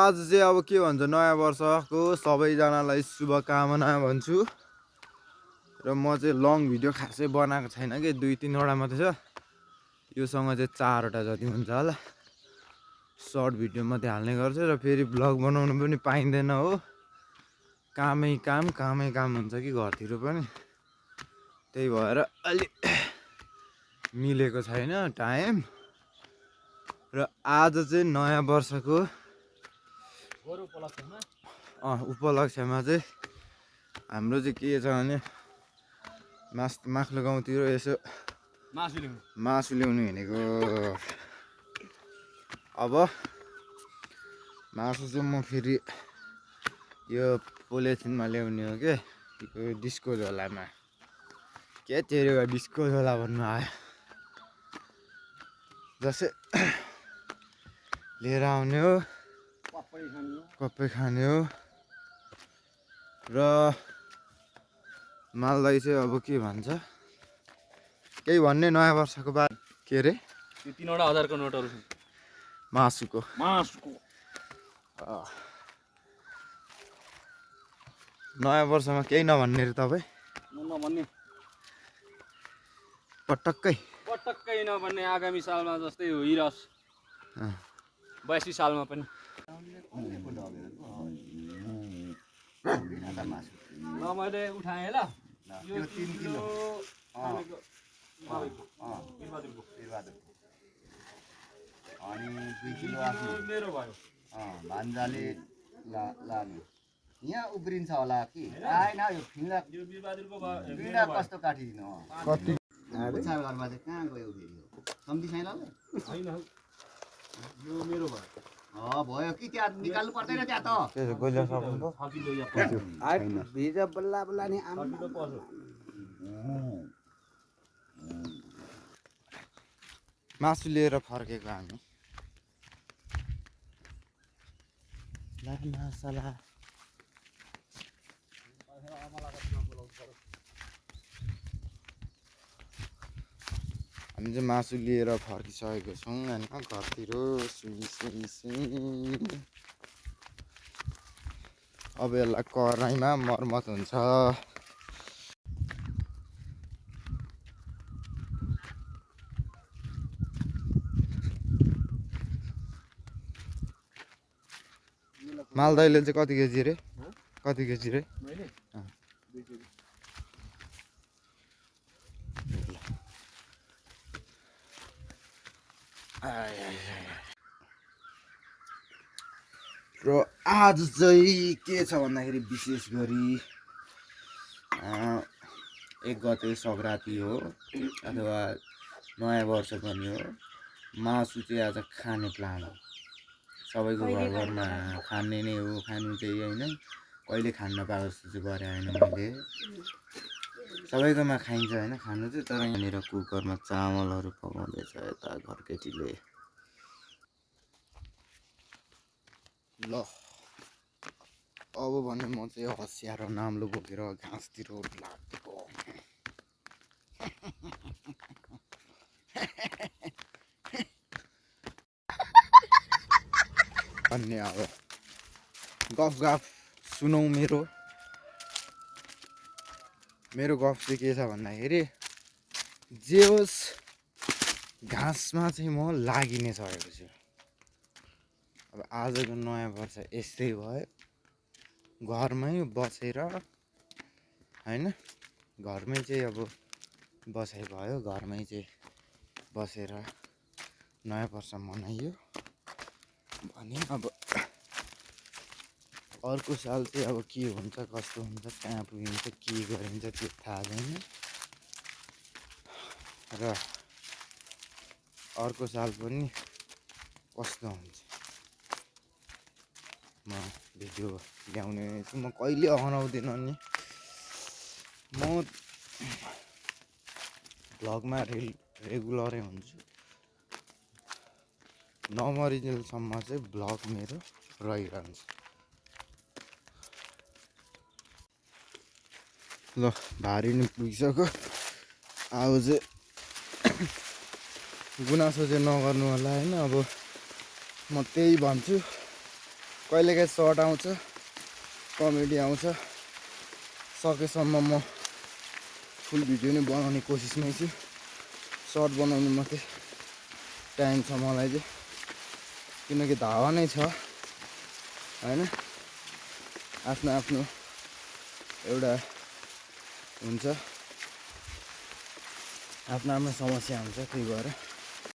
आज चाहिँ अब के भन्छ नयाँ वर्षको सबैजनालाई शुभकामना भन्छु र म चाहिँ लङ भिडियो खासै बनाएको छैन कि 2-3 वटा मात्रै छ योसँग चाहिँ 4वटा जति हुन्छ होला सर्ट भिडियो मात्रै हाल्ने गर्छु र फेरि ब्लग बनाउनु पनि पाइँदैन हो कामै काम हुन्छ कि घरतिर पनि त्यही भएर अलि मिलेको छैन टाइम र आज चाहिँ नयाँ वर्षको उपलक्ष्यमा चाहिँ हाम्रो चाहिँ के छ भने माथिल्लो गाउँतिर यसो मासु ल्याउनु हिँडेको अब मासु चाहिँ म फेरि यो पोलिथिनमा ल्याउने हो के यो डिस्को झोलामा के तेरो डिस्को झोला भन्नु आयो जसै लिएर आउने हो कप्पै खाने हो र मालदाई चाहिँ अब के भन्छ केही भन्ने नयाँ वर्षको बाद के अरे त्यो 3वटा हजारको नोटहरू छ मासुको नयाँ वर्षमा केही नभन्ने रे तपाईँ नभन्ने पटक्कै नभन्ने आगामी सालमा जस्तै हो हिरस 82 सालमा पनि ल मैले उठाएँ ल यो 3 किलो अनि 2 किलो आफ्नो मेरो भयो भान्जाले लाने यहाँ उब्रिन्छ होला कि आएन यो फिङ्गा यो बिरबहादुरको भयो बिडा कस्तो काटिदिनु कति पुच्छा घरमा चाहिँ कहाँ गयो फेरि कम्ती छैन होइन यो मेरो भयो भयो कि त्यहाँ निकाल्नु पर्दैन त्यहाँ त गोलिया सक्नु 6 किलो या भिजा बल्ला बल्ला नि आम 6 किलो पर्छ मासु लिएर फर्केको हामी मसला हामी चाहिँ मासु लिएर फर्किसकेको छौँ होइन घरतिर अब यसलाई कराईमा मर्मत हुन्छ मालदाईले चाहिँ कति केजी रे कति केजी रे मैले 2 केजी र आज चाहिँ के छ भन्दाखेरि विशेष गरी 1 गते सङ्क्रान्ति हो अथवा नयाँ वर्ष पनि हो मासु चाहिँ आज खाने प्लान हो सबैको घरमा खाने नै हो खानु चाहिँ होइन कहिले खान्न पाएको जस्तो चाहिँ गरे होइन मैले सबैकोमा खाइन्छ होइन खानु चाहिँ तर यहाँनिर कुकरमा चामलहरू पकाउँदैछ यता घरकेटीले ल अब भने म चाहिँ हँसिएर नाम्लो बोकेर घाँसतिर लागेको भन्ने अब गफ सुनौ मेरो गफ चाहिँ के छ भन्दाखेरि जे होस् घाँसमा चाहिँ म लागि नै सकेको छु अब आजको नयाँ वर्ष यस्तै भयो घरमै बसेर होइन घरमै चाहिँ अब बसाइ भयो घरमै चाहिँ बसेर नयाँ वर्ष मनाइयो भने अब अर्को साल चाहिँ अब के हुन्छ कस्तो हुन्छ कहाँ पुगिन्छ के गरिन्छ त्यो थाहा छैन र अर्को साल पनि कस्तो हुन्छ म भिडियो ल्याउने छु म कहिले हराउँदिनँ नि म भ्लगमा रेगुलरै हुन्छु नमरिजेलसम्म चाहिँ भ्लग मेरो रहिरहन्छ ल भारी नि पुगिसक्यो अब चाहिँ गुनासो चाहिँ नगर्नु होला होइन अब म त्यही भन्छु कहिलेकाहीँ सर्ट आउँछ, कमेडी आउँछ। सकेसम्म म फुल भिडियो नै बनाउने कोसिसमै छु। सर्ट बनाउनु मात्रै टाइम छ मलाई चाहिँ, किनकि धावा नै छ होइन। आफ्नो आफ्नो एउटा हुन्छ, आफ्नो आफ्नो समस्या हुन्छ, त्यही भएर